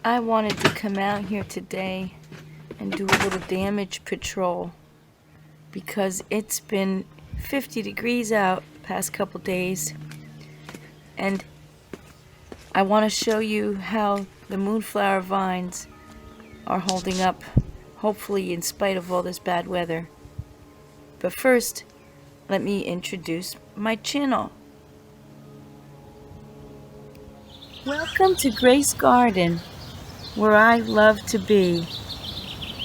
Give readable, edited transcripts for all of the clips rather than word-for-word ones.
I wanted to come out here today and do a little damage patrol because it's been 50 degrees out the past couple days, and I want to show you how the moonflower vines are holding up, hopefully in spite of all this bad weather. But first, let me introduce my channel. Welcome to Grace Garden, where I love to be.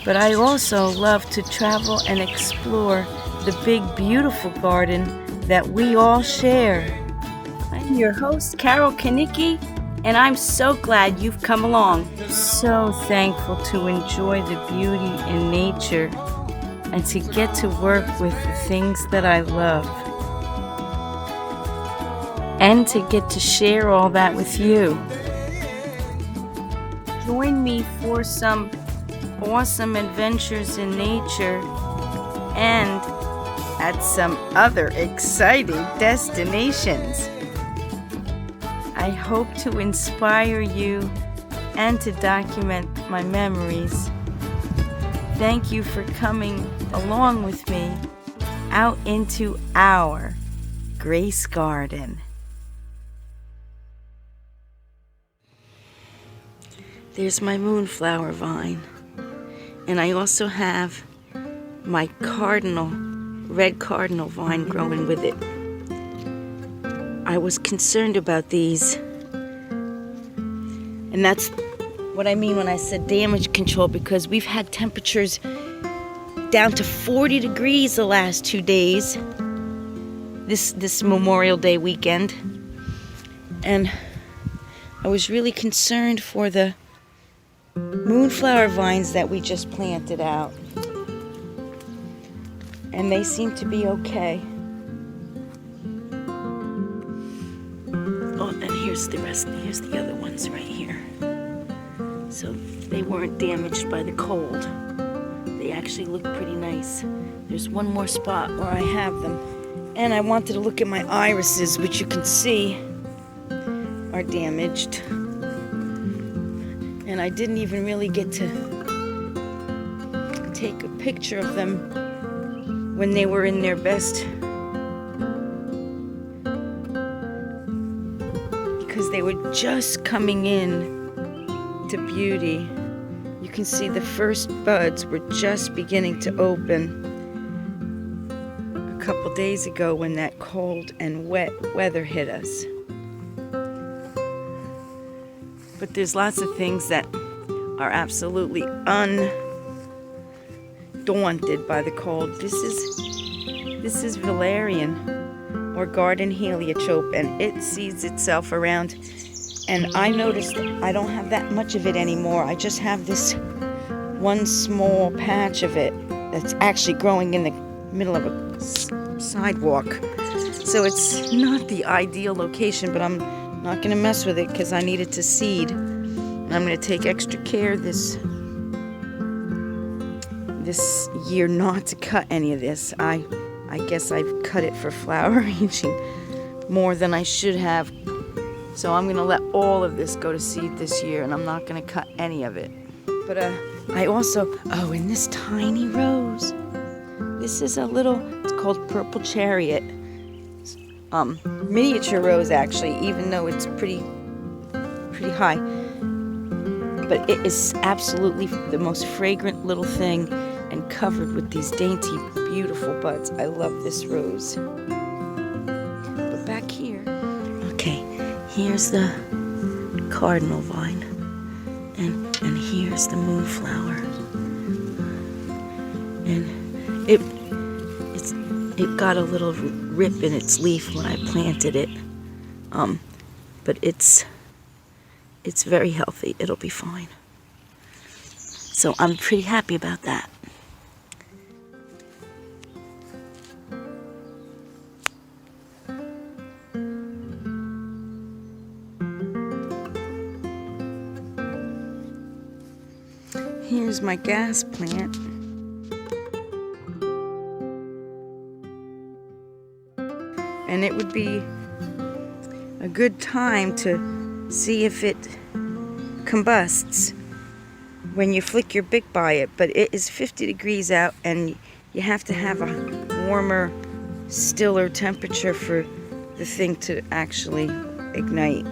But I also love to travel and explore the big, beautiful garden that we all share. I'm your host, Carol Kanicki, and I'm so glad you've come along. So thankful to enjoy the beauty in nature and to get to work with the things that I love. And to get to share all that with you. Join me for some awesome adventures in nature and at some other exciting destinations. I hope to inspire you and to document my memories. Thank you for coming along with me out into our Grace Garden. There's my moonflower vine. And I also have my red cardinal vine growing with it. I was concerned about these. And that's what I mean when I said damage control, because we've had temperatures down to 40 degrees the last 2 days. This Memorial Day weekend. And I was really concerned for the moonflower vines that we just planted out, and they seem to be okay. Oh, and here's the rest. Here's the other ones right here. So they weren't damaged by the cold. They actually look pretty nice. There's one more spot where I have them, and I wanted to look at my irises, which you can see are damaged. And I didn't even really get to take a picture of them when they were in their best, because they were just coming in to beauty. You can see the first buds were just beginning to open a couple days ago when that cold and wet weather hit us. But there's lots of things that are absolutely undaunted by the cold. This is valerian or garden heliotrope, and it seeds itself around. And I noticed I don't have that much of it anymore. I just have this one small patch of it that's actually growing in the middle of a sidewalk. So it's not the ideal location, but I'm not going to mess with it because I need it to seed. And I'm going to take extra care this year not to cut any of this. I guess I've cut it for flower arranging more than I should have. So I'm going to let all of this go to seed this year, and I'm not going to cut any of it. But I also, in this tiny rose, this is it's called Purple Chariot. Miniature rose, actually, even though it's pretty high. But it is absolutely the most fragrant little thing, and covered with these dainty, beautiful buds. I love this rose. But back here, okay, here's the cardinal vine, and here's the moonflower, and it got a little rip in its leaf when I planted it, but it's very healthy. It'll be fine. So I'm pretty happy about that. Here's my gas plant. And it would be a good time to see if it combusts when you flick your Bic by it, but it is 50 degrees out and you have to have a warmer, stiller temperature for the thing to actually ignite.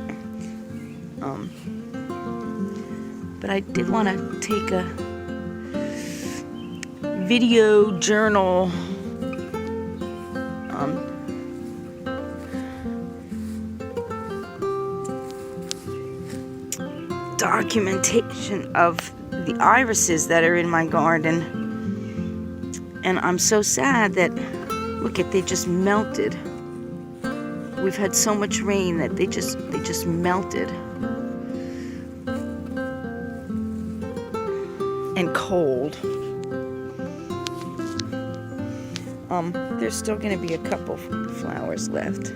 But I did want to take a video journal documentation of the irises that are in my garden. And I'm so sad that, look at, they just melted. We've had so much rain that they just melted. And cold. There's still going to be a couple flowers left.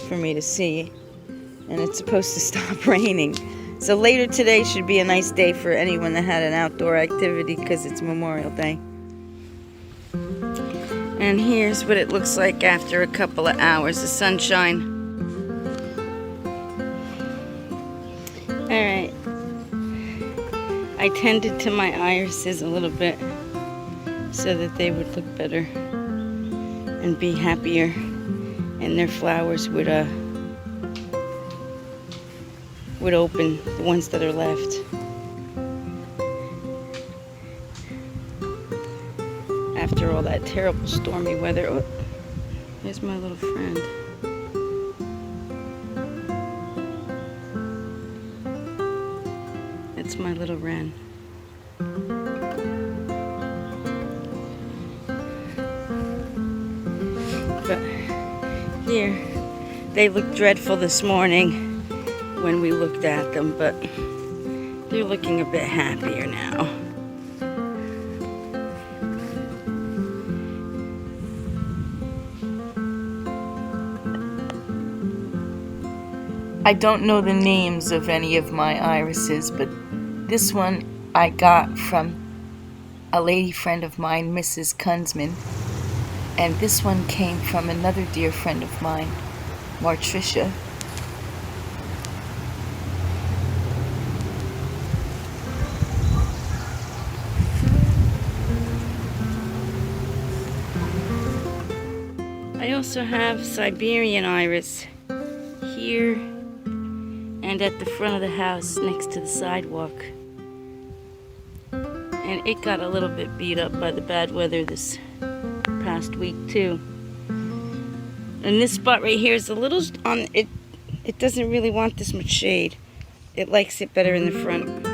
For me to see, and it's supposed to stop raining, so later today should be a nice day for anyone that had an outdoor activity because it's Memorial Day. And here's what it looks like after a couple of hours of sunshine. Alright, I tended to my irises a little bit so that they would look better and be happier, and their flowers would open, the ones that are left. After all that terrible stormy weather. Oh, here's my little friend. It's my little wren. But here, they looked dreadful this morning when we looked at them, but they're looking a bit happier now. I don't know the names of any of my irises, but this one I got from a lady friend of mine, Mrs. Kunzman, and this one came from another dear friend of mine, Martricia. I also have Siberian iris here and at the front of the house next to the sidewalk. And it got a little bit beat up by the bad weather this past week too. And this spot right here is a little on it. It doesn't really want this much shade. It likes it better in the front.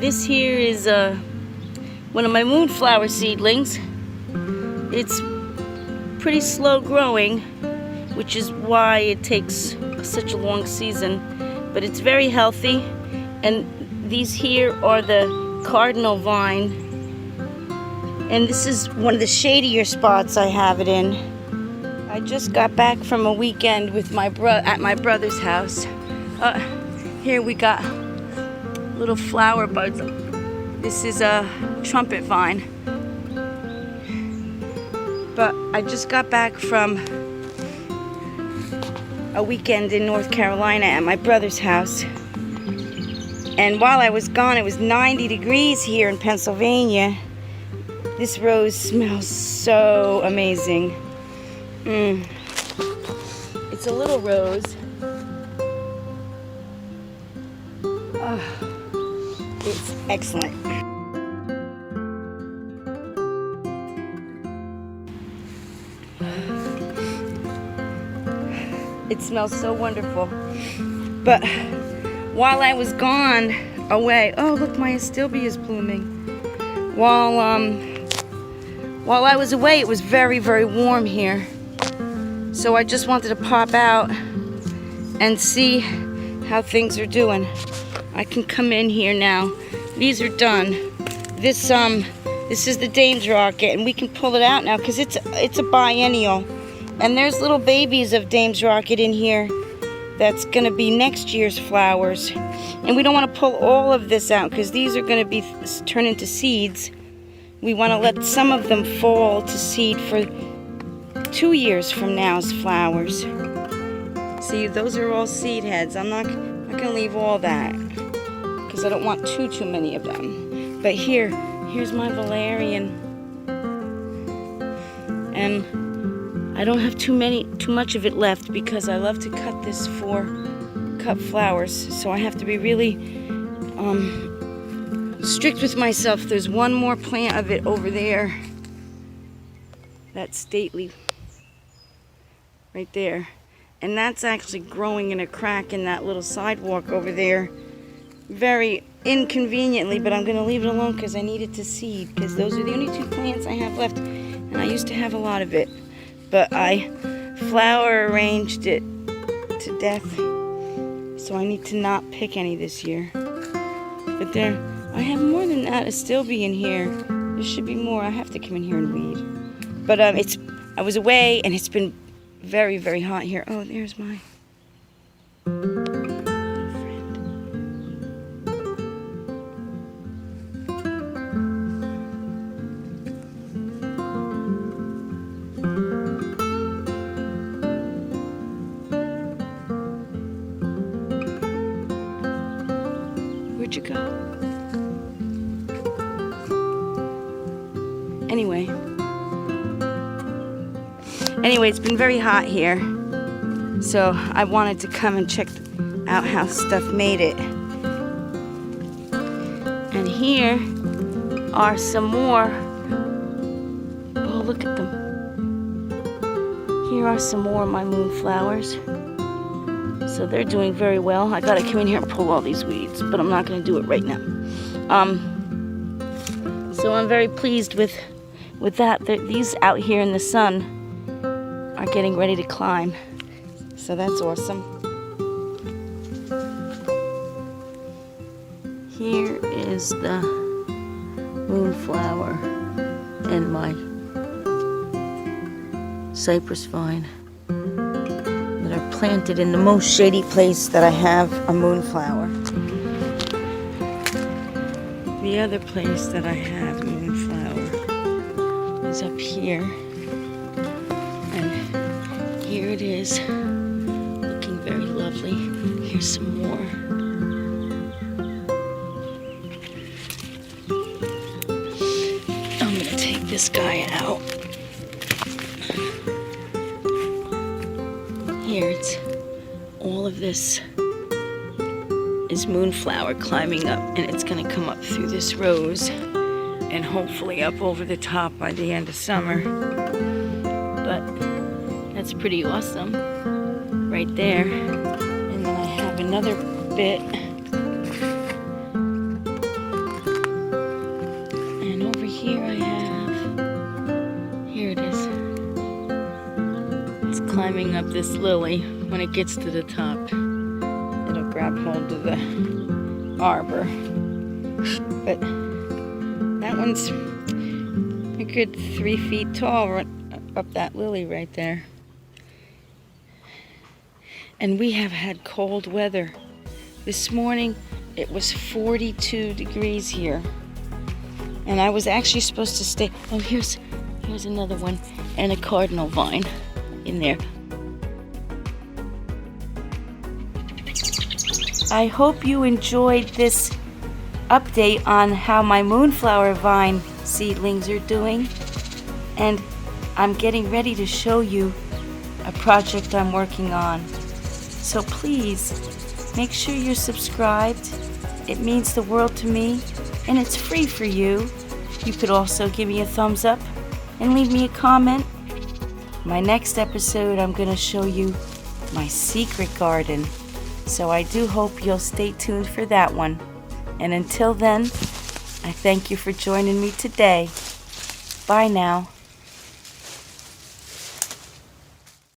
This here is one of my Moonflower seedlings. It's pretty slow growing, which is why it takes such a long season, but it's very healthy. And these here are the cardinal vine, and this is one of the shadier spots I have it in. I just got back from a weekend with at my brother's house. Here we got little flower buds. This is a trumpet vine. But I just got back from a weekend in North Carolina at my brother's house. And while I was gone, it was 90 degrees here in Pennsylvania. This rose smells so amazing. It's a little rose. It's excellent. It smells so wonderful. But while I was gone away, oh look, my astilbe is blooming. While I was away, it was very, very warm here. So I just wanted to pop out and see how things are doing. I can come in here now. These are done. This is the Dame's Rocket, and we can pull it out now because it's a biennial. And there's little babies of Dame's Rocket in here. that's going to be next year's flowers. And we don't want to pull all of this out because these are going to be turn into seeds. We want to let some of them fall to seed for 2 years from now's flowers. See, those are all seed heads. I'm not going to leave all that because I don't want too many of them. But here's my valerian. And I don't have too much of it left because I love to cut this for cut flowers. So I have to be really strict with myself. There's one more plant of it over there. That's stately right there. And that's actually growing in a crack in that little sidewalk over there. Very inconveniently, but I'm going to leave it alone because I need it to seed, because those are the only 2 plants I have left. And I used to have a lot of it, but I flower arranged it to death. So I need to not pick any this year. But there, I have more than that to still be in here. There should be more. I have to come in here and weed. But I was away and it's been very, very hot here. Oh, there's my friend. Where'd you go? Anyway, it's been very hot here, so I wanted to come and check out how stuff made it. And here are some more. Oh, look at them. Here are some more of my moonflowers. So they're doing very well. I gotta come in here and pull all these weeds, but I'm not gonna do it right now. So I'm very pleased with that. These out here in the sun are getting ready to climb. So that's awesome. Here is the moonflower and my cypress vine that are planted in the most shady place that I have a moonflower. The other place that I have moonflower is up here. And here it is, looking very lovely. Here's some more. I'm gonna take this guy out. Here, it's all of this is moonflower climbing up, and it's gonna come up through this rose and hopefully up over the top by the end of summer. But that's pretty awesome right there. And then I have another bit, and over here I have, here it is, it's climbing up this lily. When it gets to the top, it'll grab hold of the arbor. But that one's a good 3 feet tall right up that lily right there. And we have had cold weather. This morning it was 42 degrees here. And I was actually supposed to stay. Oh, here's another one, and a cardinal vine in there. I hope you enjoyed this update on how my moonflower vine seedlings are doing. And I'm getting ready to show you a project I'm working on. So please make sure you're subscribed. It means the world to me, and it's free for you. You could also give me a thumbs up and leave me a comment. My next episode, I'm going to show you my secret garden. So I do hope you'll stay tuned for that one. And until then, I thank you for joining me today. Bye now.